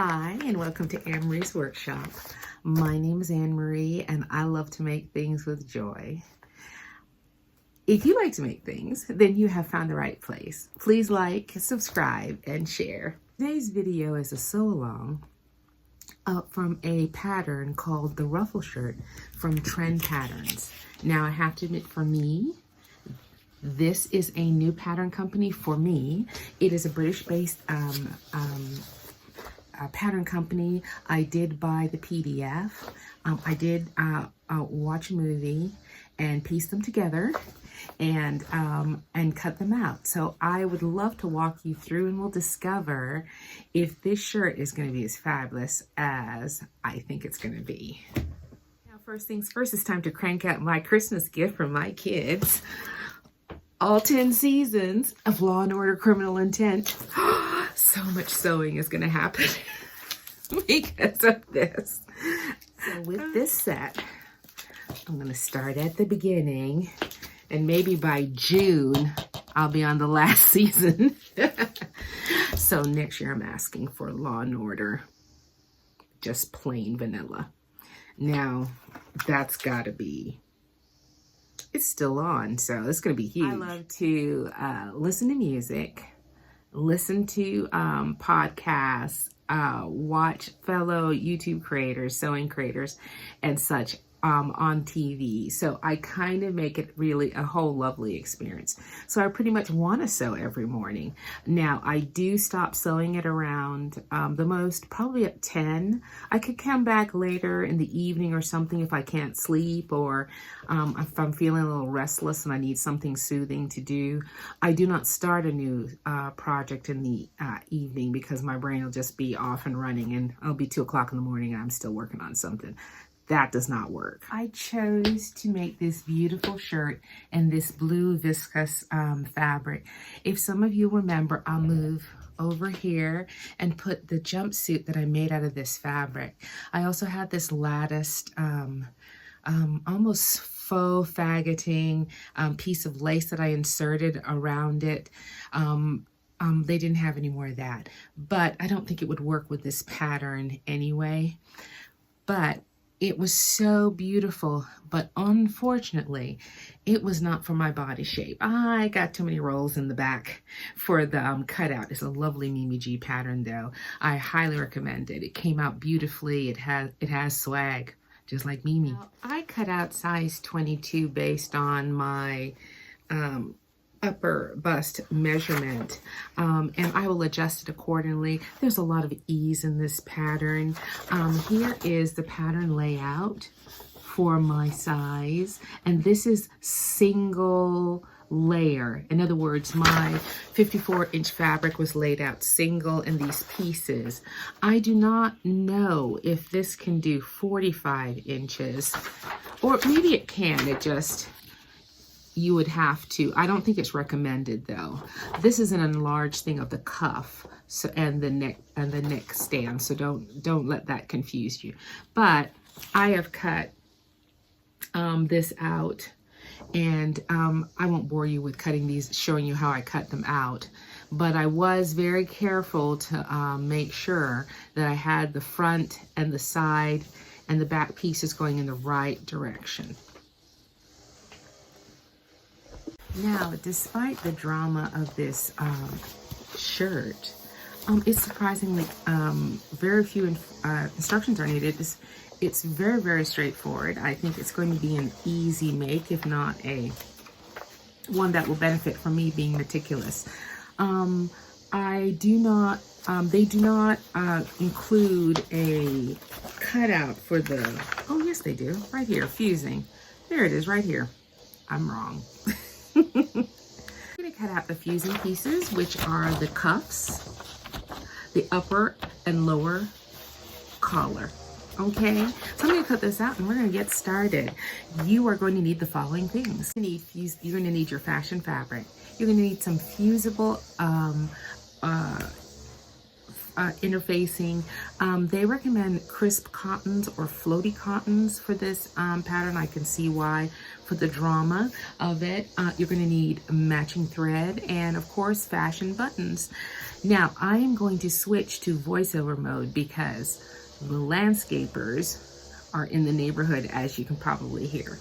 Hi, and welcome to Anne-Marie's Workshop. My name is Anne-Marie, and I love to make things with joy. If you like to make things, then you have found the right place. Please like, subscribe, and share. Today's video is a sew-along from a pattern called the Ruffle Shirt from Trend Patterns. Now, I have to admit, for me, this is a new pattern company for me. It is a British-based pattern company. I did buy the PDF. I did watch a movie and piece them together and cut them out. So I would love to walk you through, and we'll discover if this shirt is going to be as fabulous as I think it's going to be. Now, first things first, it's time to crank out my Christmas gift for my kids. All 10 seasons of Law and Order Criminal Intent. So much sewing is going to happen because of this. So with this set, I'm going to start at the beginning, and maybe by June, I'll be on the last season. So next year, I'm asking for Law and Order, just plain vanilla. Now, that's got to be... It's still on, so it's going to be huge. I love to listen to music, listen to podcasts, watch fellow YouTube creators, sewing creators, and such on TV. So I kind of make it really a whole lovely experience. So I pretty much want to sew every morning. Now, I do stop sewing at around the most, probably at 10. I could come back later in the evening or something if I can't sleep, or if I'm feeling a little restless and I need something soothing to do. I do not start a new project in the evening because my brain will just be off and running, and it'll be 2 o'clock in the morning and I'm still working on something. That does not work. I chose to make this beautiful shirt in this blue viscose fabric. If some of you remember, I'll move over here and put the jumpsuit that I made out of this fabric. I also had this latticed, almost faux faggoting piece of lace that I inserted around it. They didn't have any more of that, but I don't think it would work with this pattern anyway. But it was so beautiful, but unfortunately, it was not for my body shape. I got too many rolls in the back for the cutout. It's a lovely Mimi G pattern, though. I highly recommend it. It came out beautifully. It has swag, just like Mimi. Now, I cut out size 22 based on my upper bust measurement, and I will adjust it accordingly. There's a lot of ease in this pattern. Here is the pattern layout for my size, and this is single layer. In other words, my 54-inch fabric was laid out single in these pieces. I do not know if this can do 45 inches, or maybe it can. It just... You would have to, I don't think it's recommended though. This is an enlarged thing of the cuff, so and the neck stand, so don't let that confuse you. But I have cut this out, and I won't bore you with cutting these, showing you how I cut them out. But I was very careful to make sure that I had the front and the side and the back pieces going in the right direction. Now, despite the drama of this shirt, it's surprisingly very few instructions are needed. It's very, very straightforward. I think it's going to be an easy make, if not one that will benefit from me being meticulous. They do not include a cutout for the, oh yes they do, right here, fusing. There it is, right here. I'm wrong. I'm going to cut out the fusing pieces, which are the cuffs, the upper and lower collar. Okay, so I'm going to cut this out and we're going to get started. You are going to need the following things. You're going to need your fashion fabric. You're going to need some fusible interfacing. They recommend crisp cottons or floaty cottons for this pattern. I can see why. For the drama of it, you're going to need matching thread and, of course, fashion buttons. Now, I am going to switch to voiceover mode because the landscapers are in the neighborhood, as you can probably hear.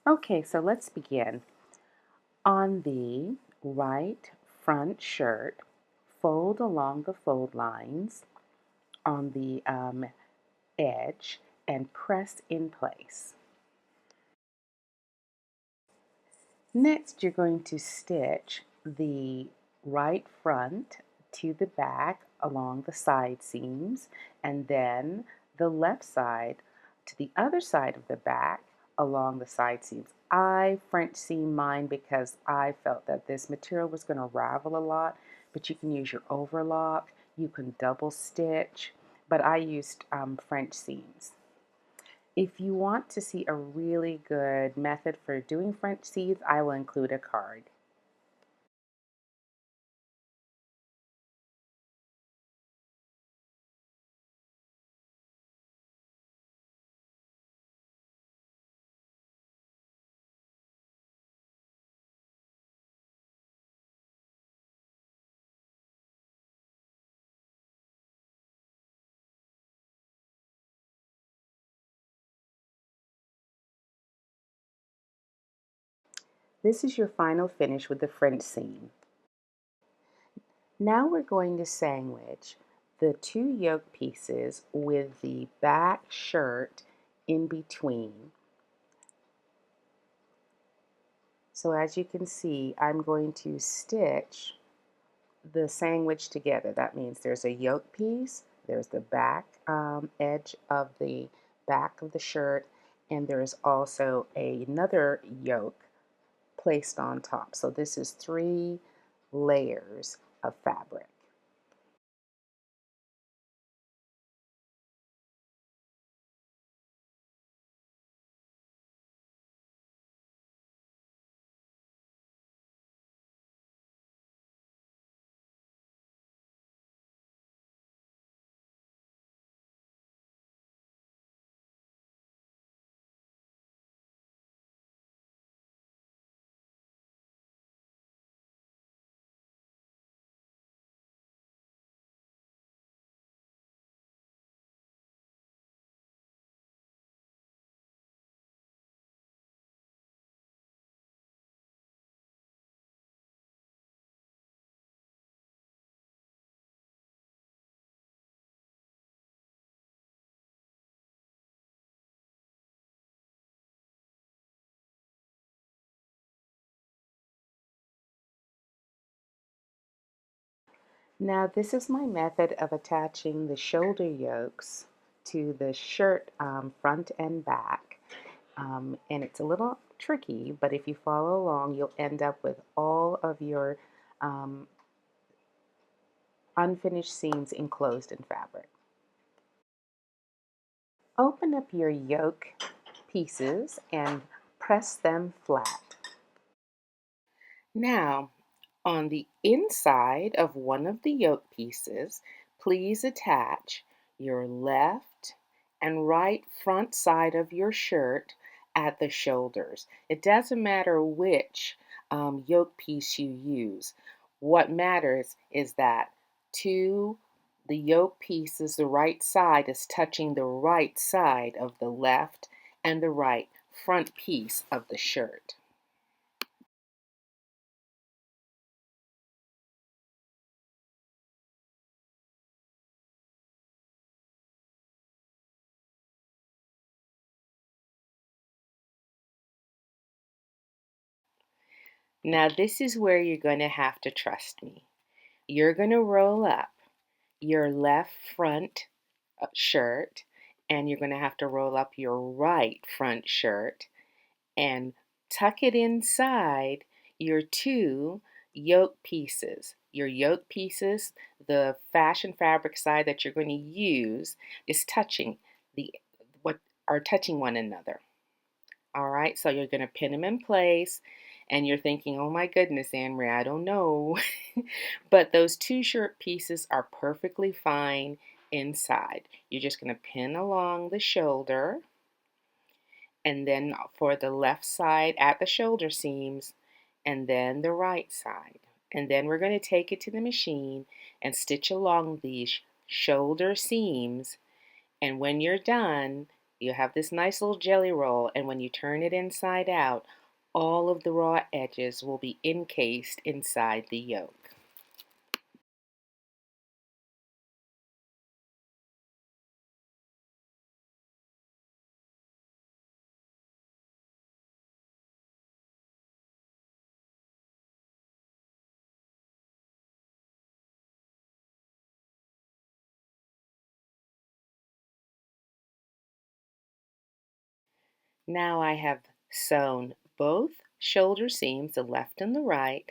Okay, so let's begin. On the right front shirt, fold along the fold lines on the edge and press in place. Next, you're going to stitch the right front to the back along the side seams, and then the left side to the other side of the back along the side seams. I French seam mine because I felt that this material was going to ravel a lot, but you can use your overlock, you can double stitch, but I used French seams. If you want to see a really good method for doing French seeds, I will include a card. This is your final finish with the French seam. Now we're going to sandwich the two yoke pieces with the back shirt in between. So as you can see, I'm going to stitch the sandwich together. That means there's a yoke piece, there's the back edge of the back of the shirt, and there's also another yoke placed on top. So this is 3 layers of fabric. Now this is my method of attaching the shoulder yokes to the shirt front and back. And it's a little tricky, but if you follow along, you'll end up with all of your um, unfinished seams enclosed in fabric. Open up your yoke pieces and press them flat. Now, on the inside of one of the yoke pieces, please attach your left and right front side of your shirt at the shoulders. It doesn't matter which yoke piece you use. What matters is that the yoke pieces, the right side is touching the right side of the left and the right front piece of the shirt. Now, this is where you're going to have to trust me. You're going to roll up your left front shirt, and you're going to have to roll up your right front shirt and tuck it inside your two yoke pieces. Your yoke pieces, the fashion fabric side that you're going to use, is touching the what are touching one another. All right, so you're going to pin them in place, and you're thinking, oh my goodness, Anne-Marie, I don't know. But those two shirt pieces are perfectly fine inside. You're just going to pin along the shoulder, and then for the left side at the shoulder seams, and then the right side. And then we're going to take it to the machine and stitch along these shoulder seams, and when you're done, you have this nice little jelly roll, and when you turn it inside out, all of the raw edges will be encased inside the yoke. Now I have sewn both shoulder seams, the left and the right,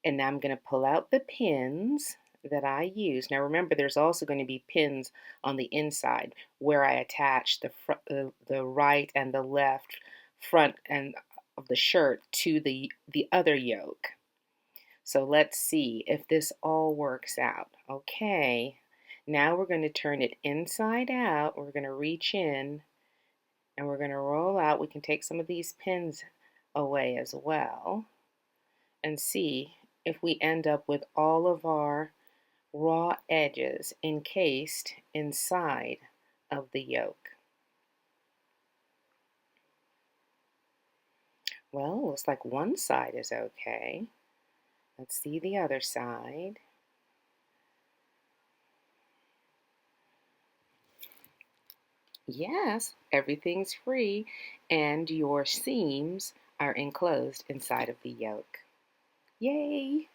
and now I'm going to pull out the pins that I use. Now remember, there's also going to be pins on the inside where I attach the right and the left front and of the shirt to the other yoke. So let's see if this all works out. Okay, now we're going to turn it inside out. We're going to reach in and we're going to roll out. We can take some of these pins away as well and see if we end up with all of our raw edges encased inside of the yoke. Well, looks like one side is okay. Let's see the other side. Yes, everything's free, and your seams are enclosed inside of the yoke. Yay!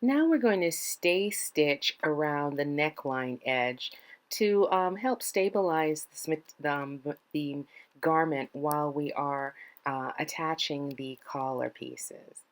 Now we're going to stay stitch around the neckline edge to help stabilize the garment while we are attaching the collar pieces.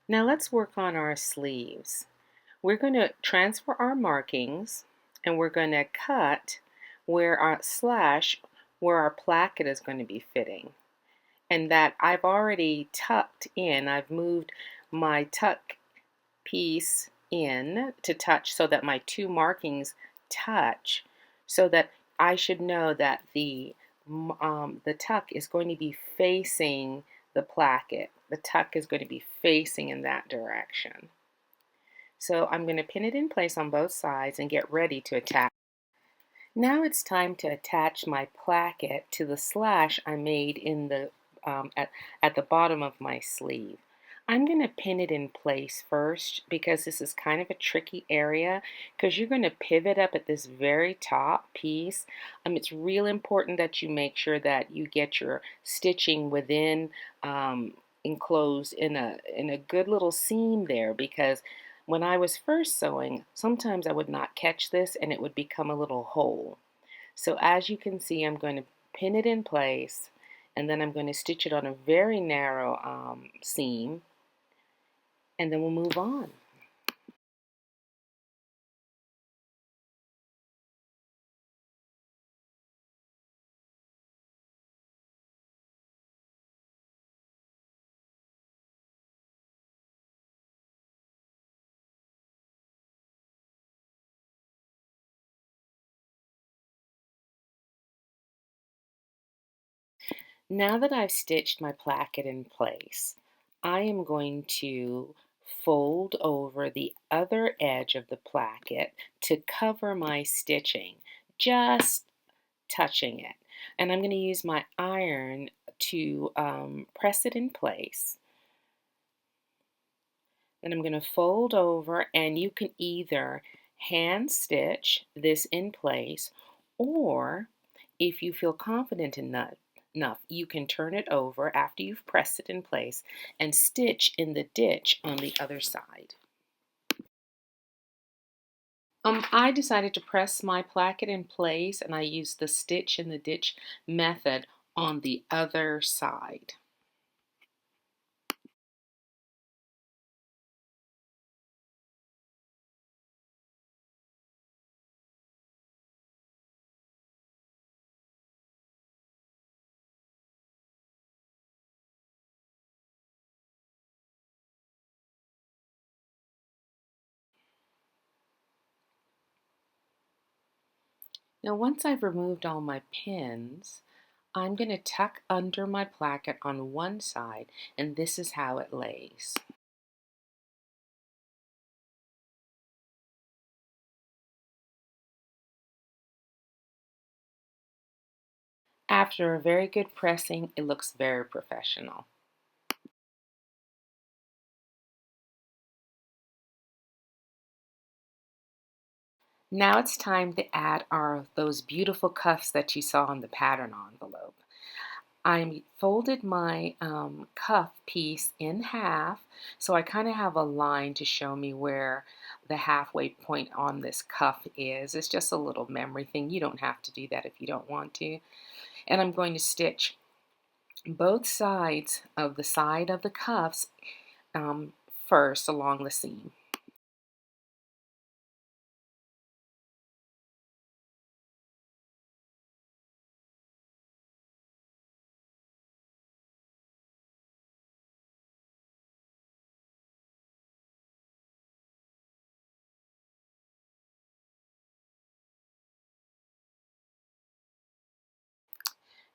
Now let's work on our sleeves. We're going to transfer our markings, and we're going to cut where our slash where our placket is going to be fitting. And that I've already tucked in. I've moved my tuck piece in to touch so that my two markings touch, so that I should know that the tuck is going to be facing the placket. The tuck is going to be facing in that direction. So I'm going to pin it in place on both sides and get ready to attach. Now it's time to attach my placket to the slash I made in the at the bottom of my sleeve. I'm going to pin it in place first because this is kind of a tricky area because you're going to pivot up at this very top piece. It's real important that you make sure that you get your stitching within enclosed in a good little seam there, because when I was first sewing, sometimes I would not catch this and it would become a little hole. So as you can see, I'm going to pin it in place, and then I'm going to stitch it on a very narrow seam, and then we'll move on. Now that I've stitched my placket in place, I am going to fold over the other edge of the placket to cover my stitching, just touching it. And I'm going to use my iron to press it in place. Then I'm going to fold over, and you can either hand stitch this in place, or if you feel confident enough, you can turn it over after you've pressed it in place and stitch in the ditch on the other side. I decided to press my placket in place, and I used the stitch in the ditch method on the other side. Now, once I've removed all my pins, I'm going to tuck under my placket on one side, and this is how it lays. After a very good pressing, it looks very professional. Now it's time to add those beautiful cuffs that you saw on the pattern envelope. I folded my cuff piece in half, so I kind of have a line to show me where the halfway point on this cuff is. It's just a little memory thing. You don't have to do that if you don't want to. And I'm going to stitch both sides of the cuffs first along the seam.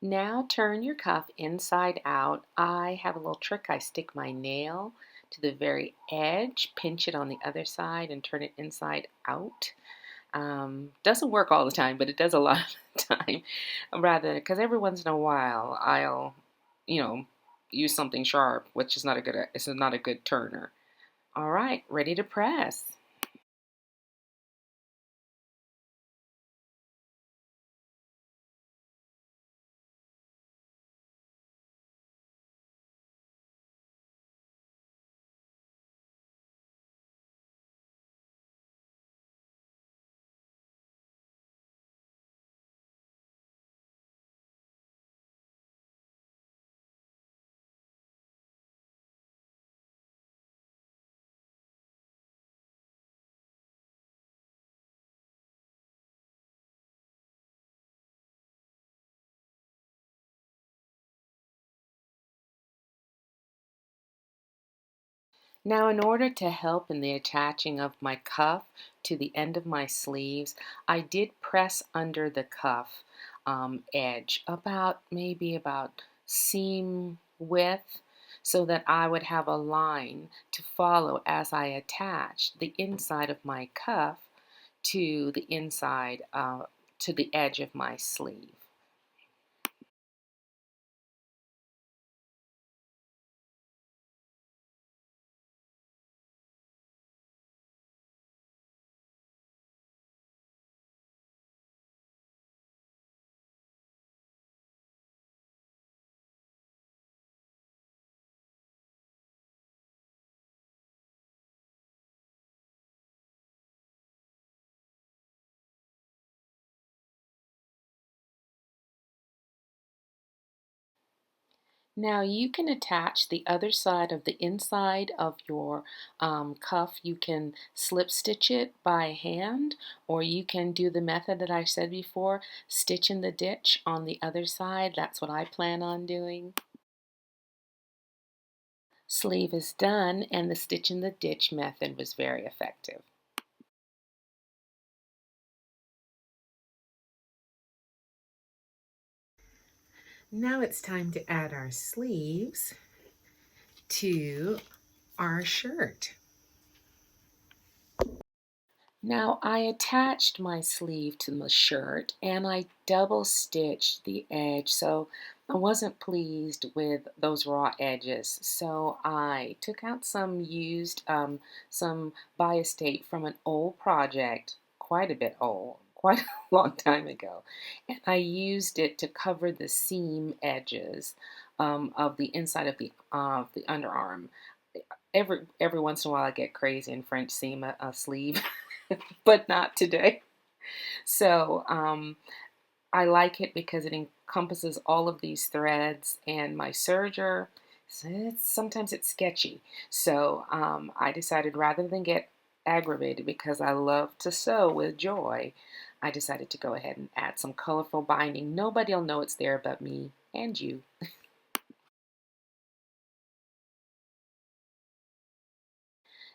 Now turn your cuff inside out. I have a little trick. I stick my nail to the very edge, pinch it on the other side, and turn it inside out. Doesn't work all the time, but it does a lot of the time. Rather, because every once in a while I'll, use something sharp, which is not a good turner. All right, ready to press. Now, in order to help in the attaching of my cuff to the end of my sleeves, I did press under the cuff edge maybe about seam width, so that I would have a line to follow as I attach the inside of my cuff to the inside, to the edge of my sleeve. Now you can attach the other side of the inside of your cuff. You can slip stitch it by hand, or you can do the method that I said before, stitch in the ditch on the other side. That's what I plan on doing. Sleeve is done, and the stitch in the ditch method was very effective. Now it's time to add our sleeves to our shirt. Now I attached my sleeve to the shirt and I double stitched the edge, so I wasn't pleased with those raw edges. So I took out some some bias tape from an old project, quite a bit old, quite a long time ago, and I used it to cover the seam edges of the inside of the underarm. Every once in a while I get crazy and French seam a sleeve, but not today. So I like it because it encompasses all of these threads, and my serger, sometimes it's sketchy. So I decided, rather than get aggravated because I love to sew with joy, I decided to go ahead and add some colorful binding. Nobody will know it's there but me and you.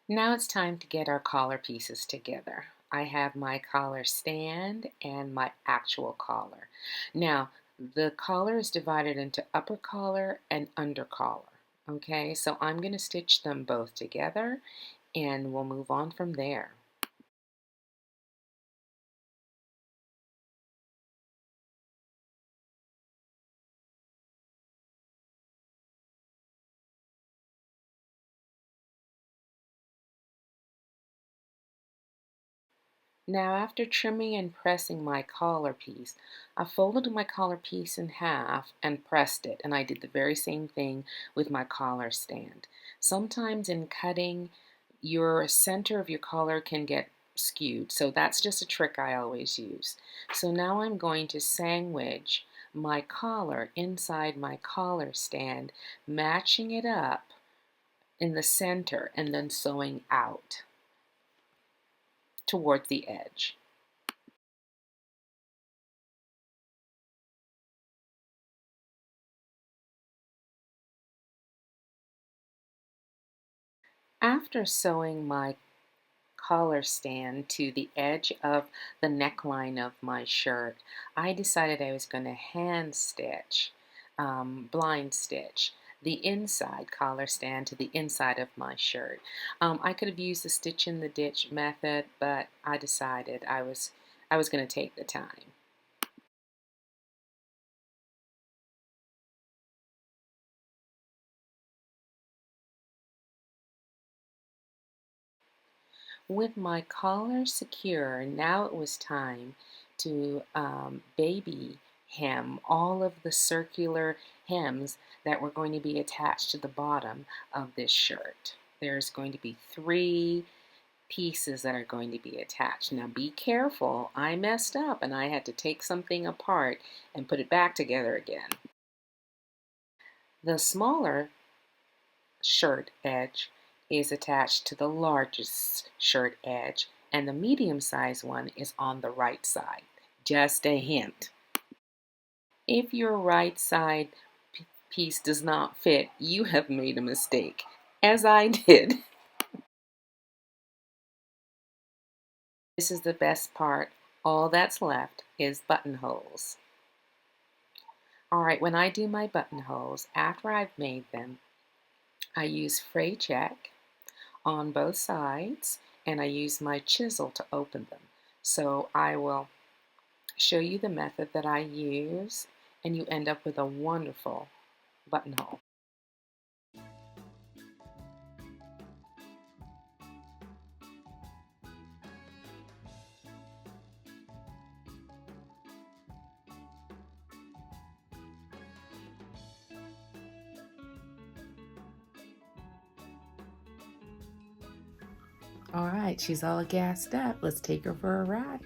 Now it's time to get our collar pieces together. I have my collar stand and my actual collar. Now, the collar is divided into upper collar and under collar. Okay, so I'm going to stitch them both together and we'll move on from there. Now, after trimming and pressing my collar piece, I folded my collar piece in half and pressed it, and I did the very same thing with my collar stand. Sometimes in cutting, your center of your collar can get skewed, so that's just a trick I always use. So now I'm going to sandwich my collar inside my collar stand, matching it up in the center and then sewing out towards the edge. After sewing my collar stand to the edge of the neckline of my shirt, I decided I was going to hand stitch, blind stitch, the inside collar stand to the inside of my shirt. I could have used the stitch in the ditch method, but I decided I was going to take the time. With my collar secure, now it was time to baby hem all of the circular hems that were going to be attached to the bottom of this shirt. There's going to be 3 pieces that are going to be attached. Now be careful, I messed up and I had to take something apart and put it back together again. The smaller shirt edge is attached to the largest shirt edge, and the medium-sized one is on the right side. Just a hint. If your right side piece does not fit, you have made a mistake, as I did. This is the best part. All that's left is buttonholes. All right, when I do my buttonholes, after I've made them, I use fray check on both sides, and I use my chisel to open them. So I will show you the method that I use, and you end up with a wonderful buttonhole. All right, she's all gassed up. Let's take her for a ride.